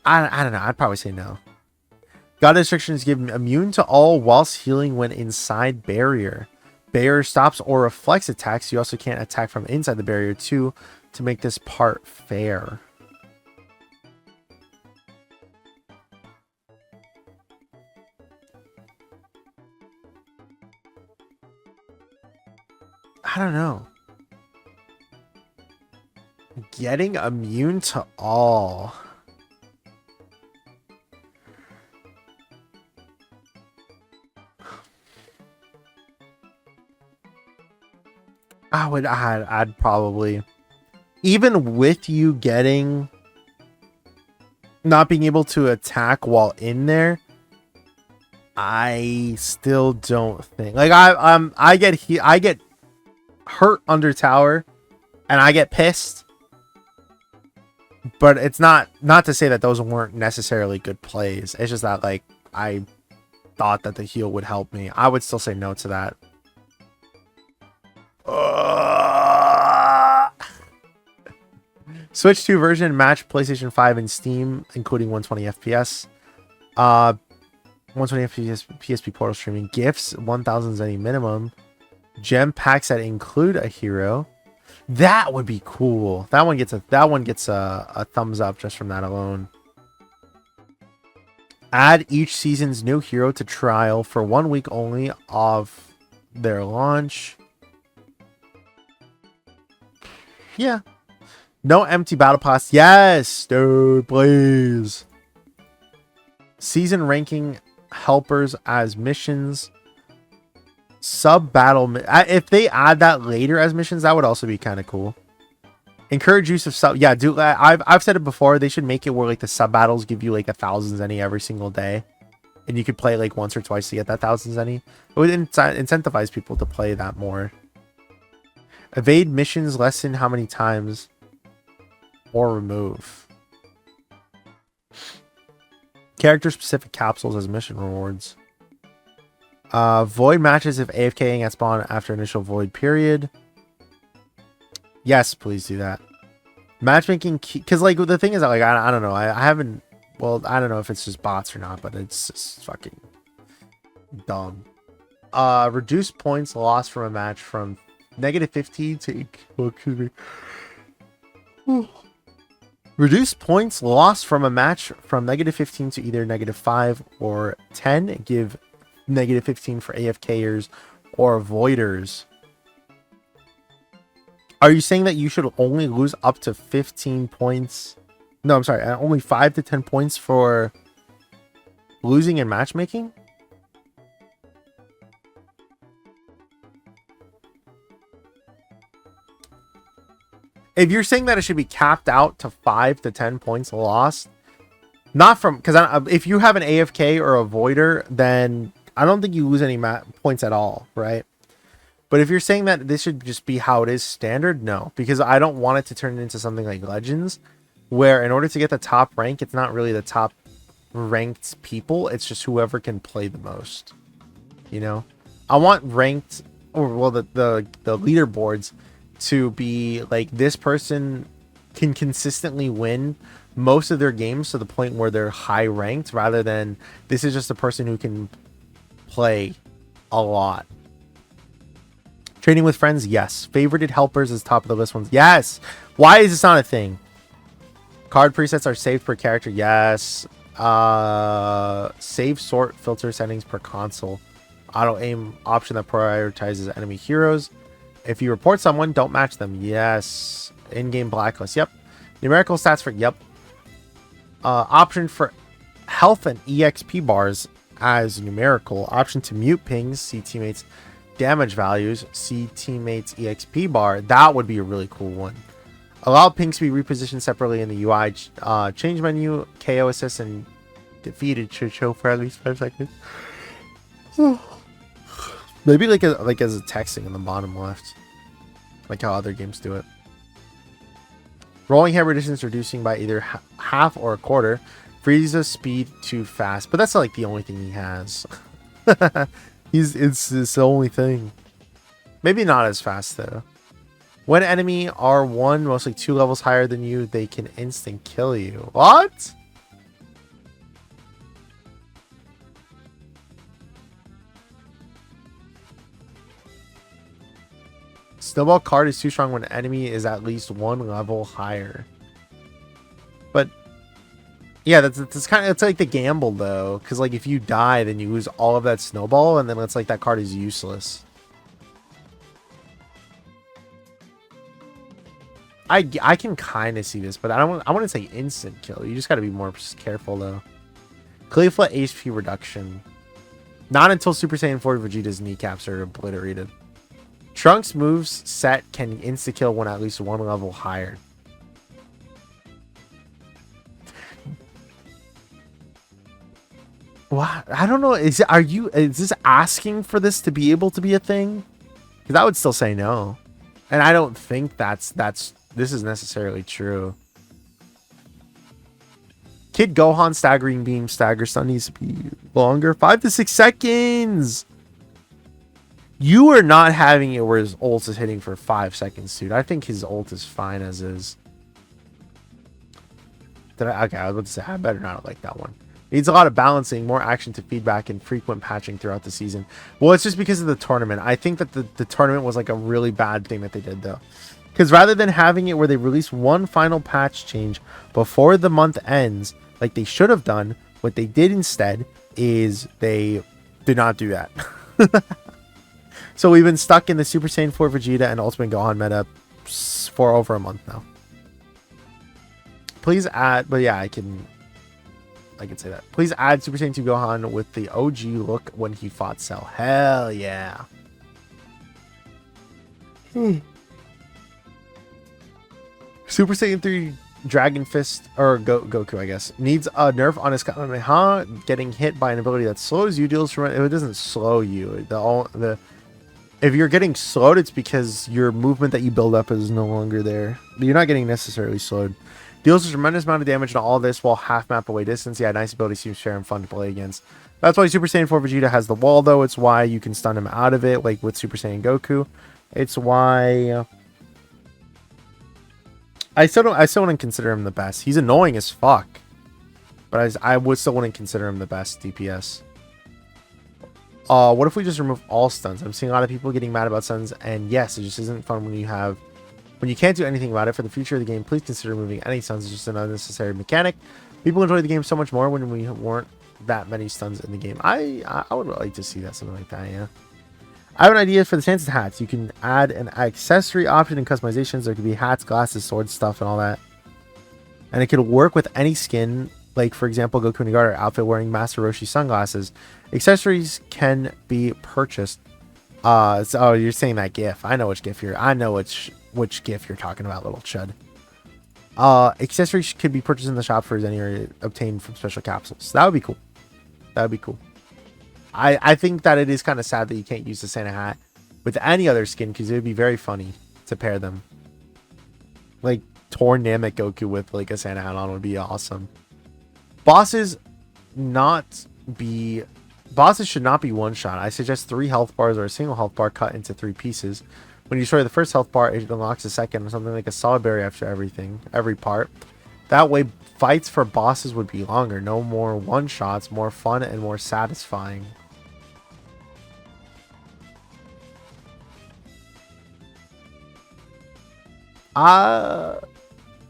I don't know. I'd probably say no. God restrictions give immune to all whilst healing when inside barrier. Barrier stops or reflects attacks. You also can't attack from inside the barrier too, to make this part fair. I don't know. Getting immune to all. I'd probably, even with you getting, not being able to attack while in there, I still don't think, like I get hurt under tower and I get pissed, but it's not to say that those weren't necessarily good plays. It's just that like I thought that the heal would help me. I would still say no to that. Switch 2 version match PlayStation 5 and Steam, including 120 FPS. 120 FPS PSP Portal streaming. Gifts 1,000 zenny minimum. Gem packs that include a hero. That would be cool. That one gets a thumbs up just from that alone. Add each season's new hero to trial for 1 week only of their launch. Yeah. No empty battle pass. Yes, dude, please. Season ranking helpers as missions. Sub battle. If they add that later as missions, that would also be kind of cool. Encourage use of sub. Yeah, dude. I've said it before. They should make it where like the sub battles give you like 1,000 zenny every single day, and you could play like once or twice to get that 1,000 zenny. It would incentivize people to play that more. Evade missions lessen how many times, or remove. Character specific capsules as mission rewards. Void matches if AFKing at spawn after initial void period. Yes, please do that. Matchmaking key, because like the thing is that like I don't know, I haven't, well, I don't know if it's just bots or not, but it's just fucking dumb. Reduce points lost from a match from -15 to reduce points lost from a match from -15 to either -5 or 10. Give -15 for AFKers or voiders. Are you saying that you should only lose up to 15 points? No, I'm sorry, only 5 to 10 points for losing in matchmaking? If you're saying that it should be capped out to 5 to 10 points lost, not from, because if you have an AFK or a voider, then I don't think you lose any points at all, right? But if you're saying that this should just be how it is standard, no, because I don't want it to turn into something like Legends, where in order to get the top rank, it's not really the top ranked people, it's just whoever can play the most. You know, I want ranked, or well, the leaderboards to be like this person can consistently win most of their games to the point where they're high ranked, rather than this is just a person who can play a lot. Training with friends, yes. Favorited helpers is top of the list ones, yes. Why is this not a thing? Card presets are saved per character, yes. Save sort filter settings per console. Auto aim option that prioritizes enemy heroes. If you report someone, don't match them, yes. In-game blacklist, yep. Numerical stats for, yep. Option for health and EXP bars as numerical. Option to mute pings, see teammates damage values, see teammates EXP bar. That would be a really cool one. Allow pings to be repositioned separately in the UI. Change menu, KO assist, and defeated should show for at least 5 seconds. Maybe like as a texting in the bottom left, like how other games do it. Rolling hammer distance reducing by either half or a quarter. Freezes speed too fast, but that's like the only thing he has. It's the only thing. Maybe not as fast though. When enemy are one, mostly 2 levels higher than you, they can instant kill you. What? Snowball card is too strong when an enemy is at least 1 level higher. But yeah, that's kind of, it's like the gamble though, because like if you die, then you lose all of that snowball, and then it's like that card is useless. I can kind of see this, but I want to say instant kill. You just got to be more careful though. Caulifla HP reduction. Not until Super Saiyan 4 Vegeta's kneecaps are obliterated. Trunks moves set can insta kill when at least 1 level higher. What? I don't know. Is this asking for this to be able to be a thing? Because I would still say no, and I don't think this is necessarily true. Kid Gohan staggering beam stagger stun needs to be longer, 5 to 6 seconds. You are not having it where his ult is hitting for 5 seconds, dude. I think his ult is fine as is. Okay, I was about to say I better not like that one. Needs a lot of balancing, more action to feedback, and frequent patching throughout the season. Well, it's just because of the tournament. I think that the tournament was like a really bad thing that they did though. Because rather than having it where they release one final patch change before the month ends, like they should have done, what they did instead is they did not do that. So we've been stuck in the Super Saiyan 4 Vegeta and Ultimate Gohan meta for over a month now. Please add, but yeah, I can say that. Please add Super Saiyan 2 Gohan with the OG look when he fought Cell. Hell yeah. Super Saiyan 3 Dragon Fist, or Goku, I guess, needs a nerf on his Kamehameha. Getting hit by an ability that slows you deals from it doesn't slow you. If you're getting slowed, it's because your movement that you build up is no longer there. You're not getting necessarily slowed. Deals a tremendous amount of damage to all this while half map away distance. Yeah, nice ability, seems fair and fun to play against. That's why Super Saiyan 4 Vegeta has the wall, though. It's why you can stun him out of it, like with Super Saiyan Goku. It's why I still wouldn't consider him the best. He's annoying as fuck, but I would still wouldn't consider him the best DPS. What if we just remove all stuns? I'm seeing a lot of people getting mad about stuns, and yes, it just isn't fun when you can't do anything about it. For the future of the game, please consider removing any stuns. It's just an unnecessary mechanic. People enjoy the game so much more when we weren't that many stuns in the game. I would like to see that, something like that. Yeah, I have an idea for the Santa's hats. You can add an accessory option in customizations. There could be hats, glasses, swords, stuff, and all that, and it could work with any skin. Like, for example, Goku Nagata outfit wearing Master Roshi sunglasses. Accessories can be purchased. Oh, you're saying that GIF. I know which GIF GIF you're talking about, little chud. Accessories could be purchased in the shop for any area obtained from special capsules. That would be cool. That would be cool. I think that it is kind of sad that you can't use the Santa hat with any other skin, because it would be very funny to pair them. Like, Torn Namek Goku with, like, a Santa hat on would be awesome. Bosses should not be one shot. I suggest 3 health bars or a single health bar cut into 3 pieces. When you destroy the first health bar, it unlocks the second, or something like a solid berry after every part. That way, fights for bosses would be longer. No more one shots, more fun and more satisfying.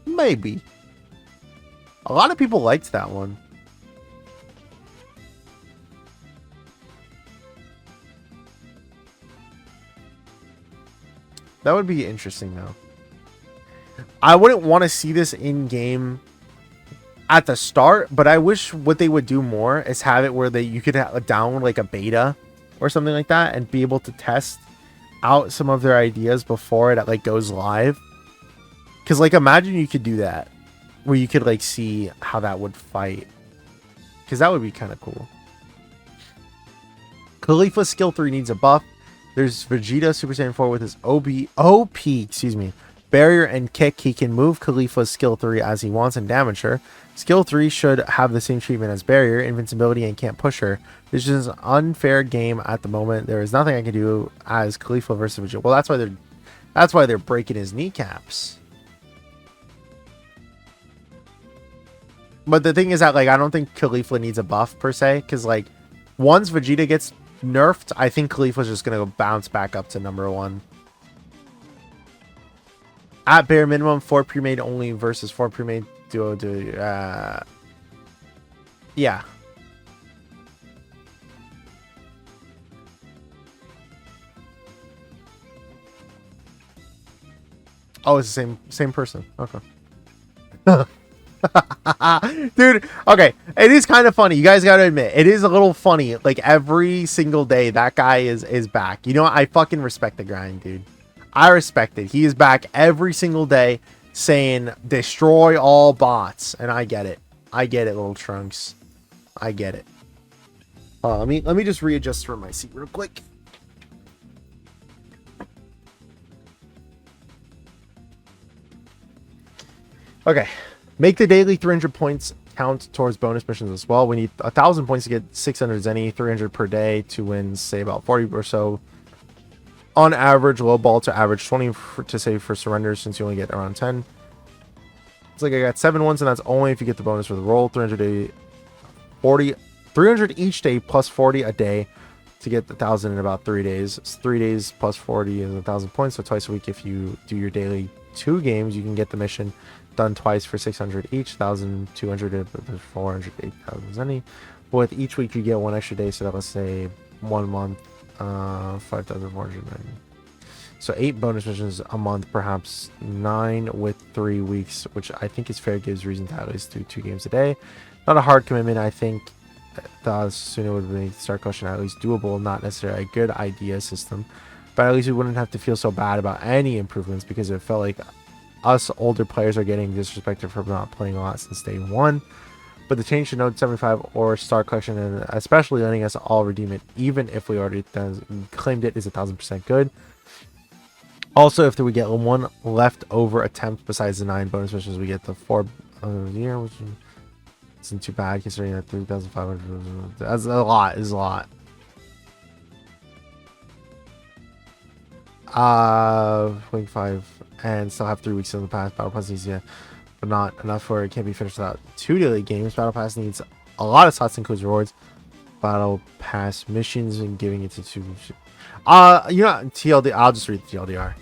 Maybe. A lot of people liked that one. That would be interesting, though. I wouldn't want to see this in game at the start, but I wish what they would do more is have it where you could download like a beta or something like that and be able to test out some of their ideas before it like goes live. Because, like, imagine you could do that, where you could, like, see how that would fight. Because that would be kind of cool. Khalifa's skill 3 needs a buff. There's Vegeta Super Saiyan 4 with his OP, barrier and kick. He can move Khalifa's skill 3 as he wants and damage her. Skill 3 should have the same treatment as barrier, invincibility, and can't push her. This is an unfair game at the moment. There is nothing I can do as Khalifa versus Vegeta. Well, that's why they're breaking his kneecaps. But the thing is that, like, I don't think Khalifa needs a buff per se, because, like, once Vegeta gets nerfed, I think Khalifa's just gonna bounce back up to number 1. At bare minimum, 4 pre-made only versus 4 pre-made duo. Yeah. Oh, it's the same person. Okay. Dude, okay, it is kind of funny. You guys gotta admit, it is a little funny. Like, every single day that guy is back. You know what? I fucking respect the grind, dude. I respect it. He is back every single day saying destroy all bots, and I get it. I get it, little Trunks. I get it. Let me just readjust for my seat real quick. Okay. Make the daily 300 points count towards bonus missions as well. We need 1,000 points to get 600 Zenny, 300 per day to win, say, about 40 or so. On average, low ball to average 20 to save for surrenders, since you only get around 10. It's like I got 7 ones, and that's only if you get the bonus for the roll. 300 each day plus 40 a day to get the 1,000 in about 3 days. It's 3 days plus 40 is 1,000 points. So twice a week, if you do your daily 2 games, you can get the mission done twice for 600 each, 1,200, 400, 8,000 Zenny. But with each week, you get 1 extra day. So that, let's say 1 month, 5,490. So 8 bonus missions a month, perhaps 9 with 3 weeks, which I think is fair. Gives reason to at least do 2 games a day. Not a hard commitment. I think the sooner would make Star Question at least doable, not necessarily a good idea system, but at least we wouldn't have to feel so bad about any improvements, because it felt like us older players are getting disrespected for not playing a lot since day 1. But the change to Node 75 or Star Collection, and especially letting us all redeem it, even if we already claimed it, is 1,000% good. Also, if we get 1 leftover attempt besides the 9 bonus missions, we get the 4 year, which Isn't too bad considering that 3,500. That's a lot. Is a lot. Week 5 and still have 3 weeks in the past. Battle Pass needs but not enough for it can't be finished without 2 daily games. Battle Pass needs a lot of slots, includes rewards. Battle Pass missions and giving it to 2. TLD. I'll just read the TLDR.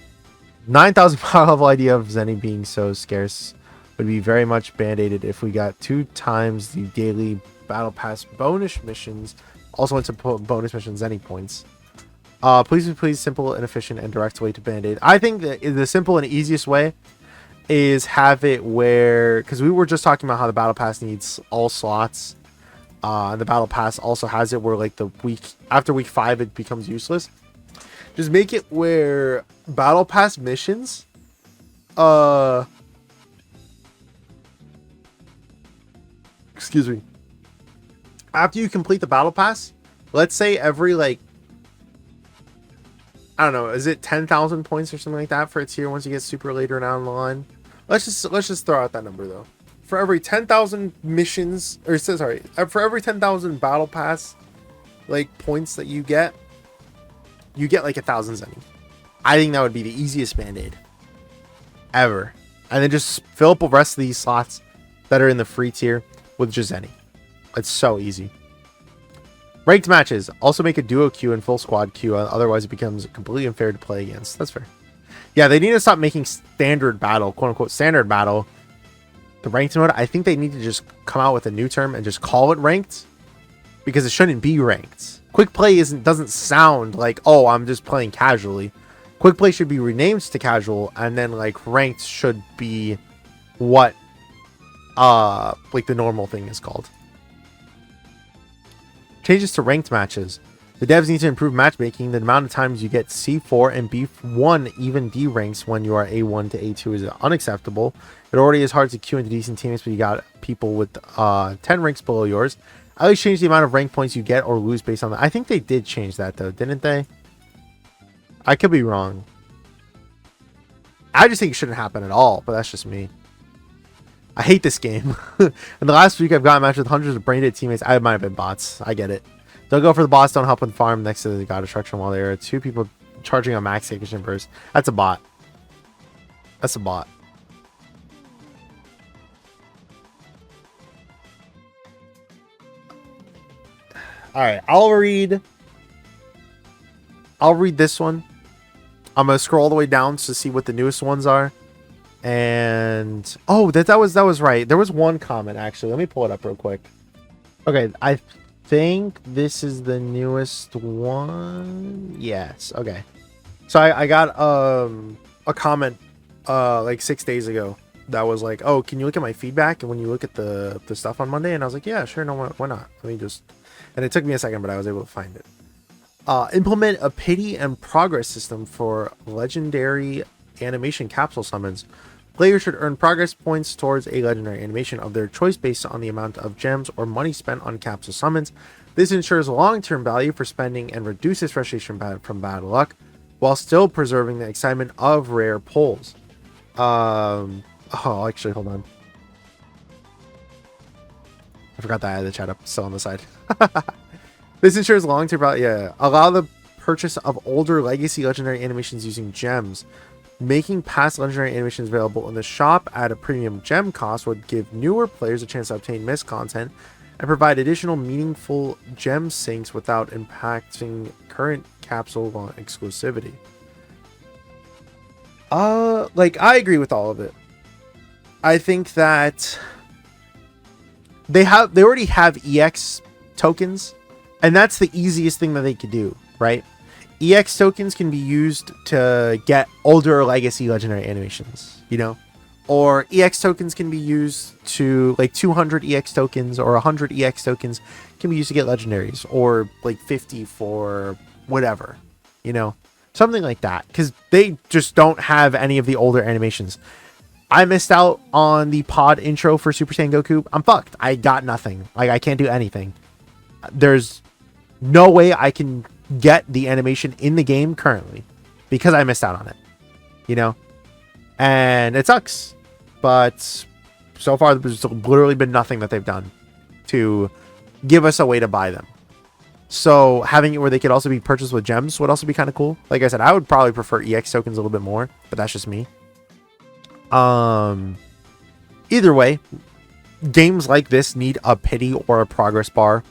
9,000 power level idea of Zenny being so scarce would be very much band-aided if we got 2 times the daily Battle Pass bonus missions. Also went to bonus missions Zenny points. Please, simple and efficient and direct way to band-aid. I think that the simple and easiest way is have it where, because we were just talking about how the Battle Pass needs all slots. And the Battle Pass also has it where like after week 5 it becomes useless. Just make it where Battle Pass missions, excuse me. After you complete the Battle Pass, let's say every like, I don't know, is it 10,000 points or something like that for a tier once you get super later down the line? Let's just throw out that number though. For every 10,000 missions, or sorry, for every 10,000 Battle Pass like points that you get like 1,000 Zenny. I think that would be the easiest band-aid ever. And then just fill up the rest of these slots that are in the free tier with just Zenny. It's so easy. Ranked matches. Also make a duo queue and full squad queue. Otherwise, it becomes completely unfair to play against. That's fair. Yeah, they need to stop making standard battle, quote unquote, standard battle, the ranked mode. I think they need to just come out with a new term and just call it ranked, because it shouldn't be ranked. Quick play doesn't sound like, oh, I'm just playing casually. Quick play should be renamed to casual, and then like ranked should be what like the normal thing is called. Changes to ranked matches. The devs need to improve matchmaking. The amount of times you get C4 and B1 even D ranks when you are A1 to A2 is unacceptable. It already is hard to queue into decent teams, but you got people with 10 ranks below yours. At least change the amount of rank points you get or lose based on that. I think they did change that though, didn't they? I could be wrong. I just think it shouldn't happen at all, but that's just me. I hate this game. In the last week, I've gotten matched with hundreds of brain dead teammates. I might have been bots. I get it. Don't go for the bots. Don't help with farm next to the god destruction while there are 2 people charging on max Gekishin burst. That's a bot. That's a bot. All right, I'll read this one. I'm gonna scroll all the way down to see what the newest ones are. And oh, that was right. There was one comment actually. Let me pull it up real quick. Okay, I think this is the newest one. Yes. Okay. So I got a comment like 6 days ago that was like, oh, can you look at my feedback? And when you look at the stuff on Monday, and I was like, yeah, sure, no, why not? Let me just. And it took me a second, but I was able to find it. Implement a pity and progress system for legendary animation capsule summons. Players should earn progress points towards a legendary animation of their choice based on the amount of gems or money spent on capsule summons. This ensures long-term value for spending and reduces frustration from bad luck, while still preserving the excitement of rare pulls. Oh, actually, hold on. I forgot that I had the chat up still on the side. This ensures long-term value. Yeah. Allow the purchase of older legacy legendary animations using gems. Making past legendary animations available in the shop at a premium gem cost would give newer players a chance to obtain missed content and provide additional meaningful gem sinks without impacting current capsule exclusivity. Like, I agree with all of it. I think that they already have EX tokens, and that's the easiest thing that they could do, right? EX tokens can be used to get older legacy legendary animations, you know? Or EX tokens can be used to, like, 200 EX tokens or 100 EX tokens can be used to get legendaries, or like 50 for whatever, you know? Something like that, because they just don't have any of the older animations. I missed out on the pod intro for Super Saiyan Goku. I'm fucked. I got nothing. Like, I can't do anything. There's no way I can get the animation in the game currently because I missed out on it, you know? And it sucks. But so far, there's literally been nothing that they've done to give us a way to buy them. So having it where they could also be purchased with gems would also be kind of cool. Like I said, I would probably prefer EX tokens a little bit more, but that's just me. Either way, games like this need a pity or a progress bar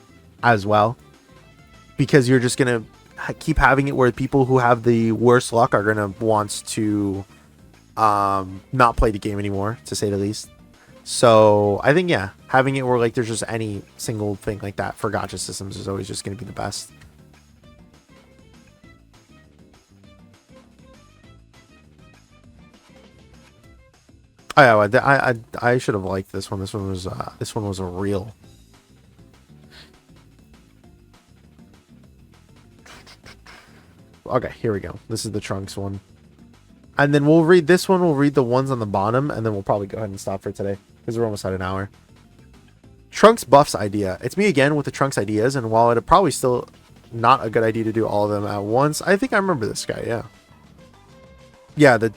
as well, because you're just gonna keep having it where people who have the worst luck are gonna want to not play the game anymore, to say the least. So I think, yeah, having it where like there's just any single thing like that for gacha systems is always just going to be the best. Oh yeah, I should have liked this one. This one was a real. Okay, here we go. This is the Trunks one. And then we'll read this one. We'll read the ones on the bottom, and then we'll probably go ahead and stop for today, because we're almost at an hour. Trunks buffs idea. It's me again with the Trunks ideas, and while it'd probably still not a good idea to do all of them at once, I think I remember this guy, yeah. Yeah, the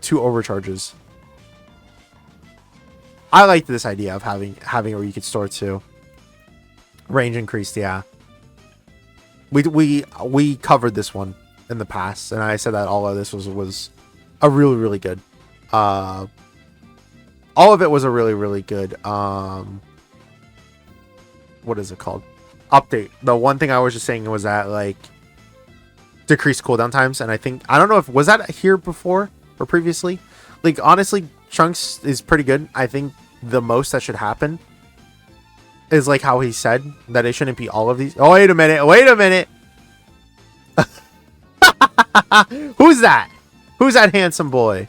2 overcharges. I liked this idea of having where you could store 2. Range increased, yeah. We covered this one in the past, and I said that all of this was a really good. All of it was a really good. What is it called? Update. The one thing I was just saying was that like decreased cooldown times, and I don't know if was that here before or previously. Like honestly, Trunks is pretty good. I think the most that should happen is like how he said that it shouldn't be all of these. Oh, wait a minute. Who's that? Who's that handsome boy?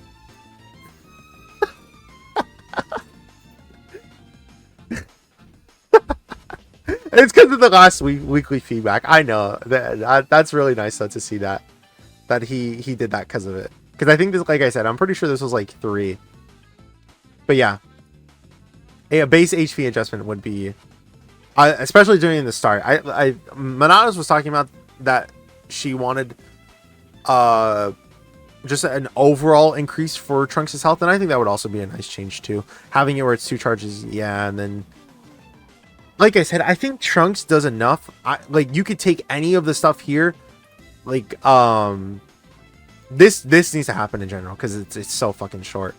It's because of the last weekly feedback. I know that's really nice though to see that he did that because of it. Because I think this, like I said, I'm pretty sure this was like 3. But yeah, a base HP adjustment would be, especially during the start. Manadas was talking about that she wanted just an overall increase for Trunks' health, and I think that would also be a nice change too. Having it where it's 2 charges, yeah, and then like I said, I think Trunks does enough. Like you could take any of the stuff here, like this needs to happen in general because it's so fucking short.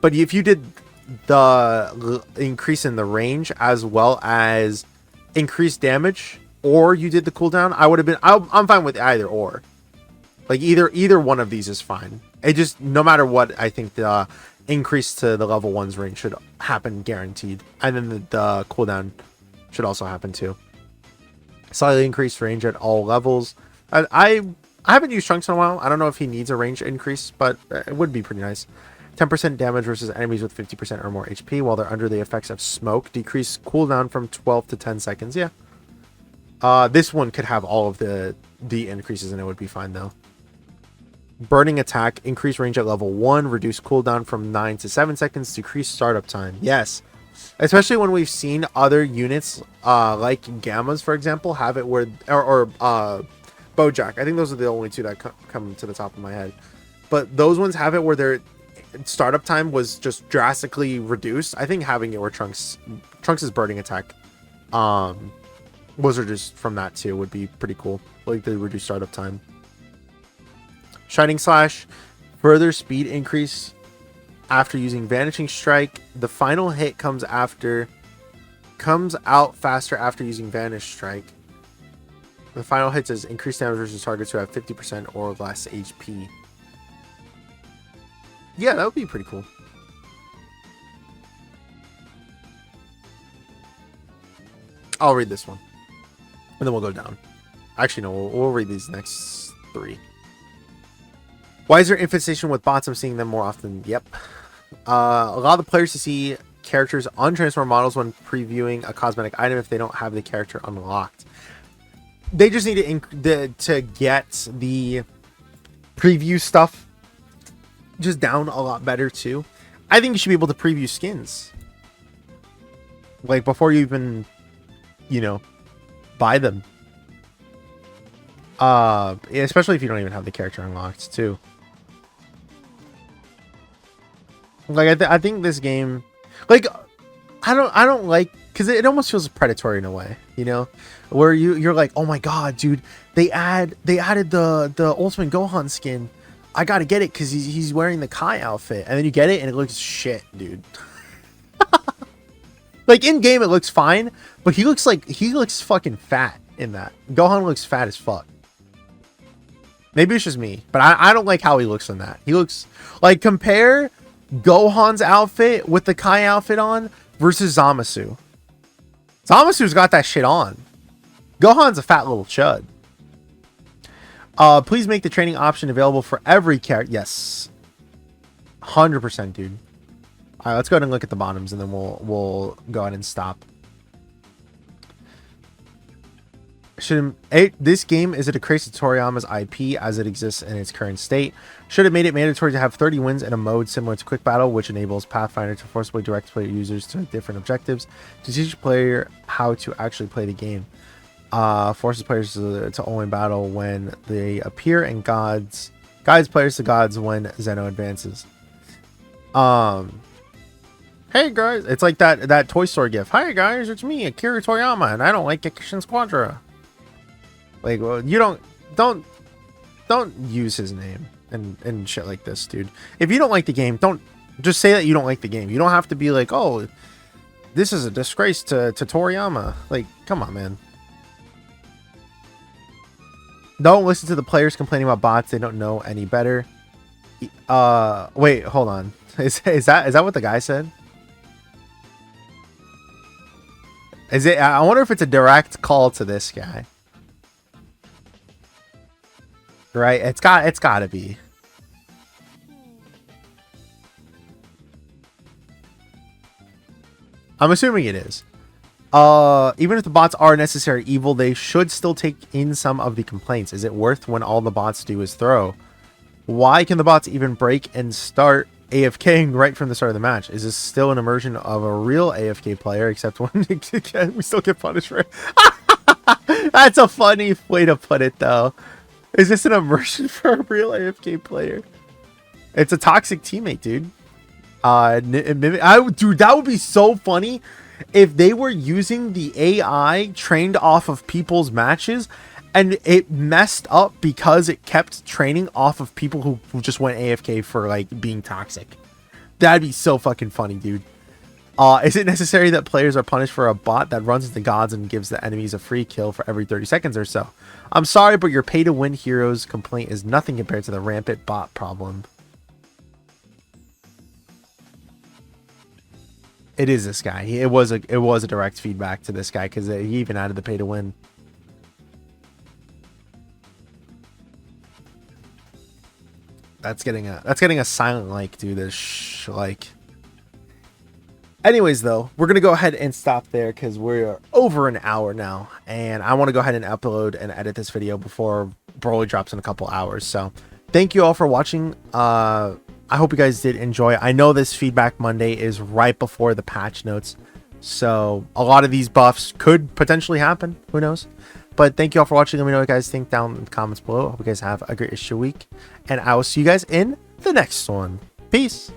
But if you did the increase in the range as well as increased damage, or you did the cooldown, I would have been. I'm fine with either or. Like either one of these is fine. It just, no matter what, I think the increase to the level 1's range should happen guaranteed, and then the cooldown should also happen too. Slightly increased range at all levels. I haven't used Trunks in a while. I don't know if he needs a range increase, but it would be pretty nice. 10% damage versus enemies with 50% or more HP while they're under the effects of smoke. Decrease cooldown from 12 to 10 seconds. Yeah. This one could have all of the increases and it would be fine though. Burning attack. Increase range at level 1. Reduce cooldown from 9 to 7 seconds. Decrease startup time. Yes. Especially when we've seen other units like Gammas, for example, have it where, or Bojack. I think those are the only 2 that come to the top of my head. But those ones have it where their startup time was just drastically reduced. I think having it where Trunks' burning attack was reduced from that too would be pretty cool. Like the reduced startup time. Shining Slash. Further speed increase after using Vanishing Strike. The final hit comes out faster after using Vanish Strike. The final hit does increased damage versus targets who have 50% or less HP. Yeah, that would be pretty cool. I'll read this one, and then we'll go down. Actually, no, we'll read these next 3. Why is there infestation with bots? I'm seeing them more often. Yep. Allow the players to see characters on transform models when previewing a cosmetic item if they don't have the character unlocked. They just need to get the preview stuff just down a lot better too. I think you should be able to preview skins like before you even, buy them. Especially if you don't even have the character unlocked too. Like I think this game, like I don't like because it almost feels predatory in a way, you know, where you're like, oh my god, dude, they added the Ultimate Gohan skin. I gotta get it because he's wearing the Kai outfit, and then you get it and it looks shit, dude. Like in game it looks fine, but he looks fucking fat in that. Gohan looks fat as fuck. Maybe it's just me, but I don't like how he looks in that. He looks like, compare Gohan's outfit with the Kai outfit on versus Zamasu. Zamasu's got that shit on. Gohan's a fat little chud. Please make the training option available for every character. Yes. 100%, dude. All right, let's go ahead and look at the bottoms, and then we'll go ahead and stop. This game is a disgrace to Toriyama's IP as it exists in its current state. Should have made it mandatory to have 30 wins in a mode similar to Quick Battle, which enables Pathfinder to forcibly direct player users to different objectives to teach the player how to actually play the game. Forces players to only battle when they appear, and guides players to gods when Zeno advances. Hey guys, it's like that Toy Story gif. Hi guys, it's me, Akira Toriyama, and I don't like Gekishin Squadra. Like, well, you don't use his name and shit like this, dude. If you don't like the game, don't just say that you don't like the game. You don't have to be like, oh, this is a disgrace to Toriyama. Like, come on, man. Don't listen to the players complaining about bots. They don't know any better. Wait, hold on. Is that what the guy said? Is it? I wonder if it's a direct call to this guy. Right? It's got to be. I'm assuming it is. Even if the bots are necessary evil, they should still take in some of the complaints. Is it worth when all the bots do is throw? Why can the bots even break and start AFKing right from the start of the match? Is this still an immersion of a real AFK player, except when we still get punished for it? That's a funny way to put it, though. Is this an immersion for a real AFK player? It's a toxic teammate, dude. Dude, that would be so funny if they were using the AI trained off of people's matches and it messed up because it kept training off of people who just went AFK for like being toxic. That'd be so fucking funny, dude. Is it necessary that players are punished for a bot that runs into gods and gives the enemies a free kill for every 30 seconds or so? I'm sorry, but your pay-to-win heroes complaint is nothing compared to the rampant bot problem. It is this guy. It was a direct feedback to this guy because he even added the pay-to-win. That's getting a silent like, dude. This like. Anyways, though, we're going to go ahead and stop there because we're over an hour now. And I want to go ahead and upload and edit this video before Broly drops in a couple hours. So thank you all for watching. I hope you guys did enjoy. I know this Feedback Monday is right before the patch notes. So a lot of these buffs could potentially happen. Who knows? But thank you all for watching. Let me know what you guys think down in the comments below. I hope you guys have a great issue week. And I will see you guys in the next one. Peace.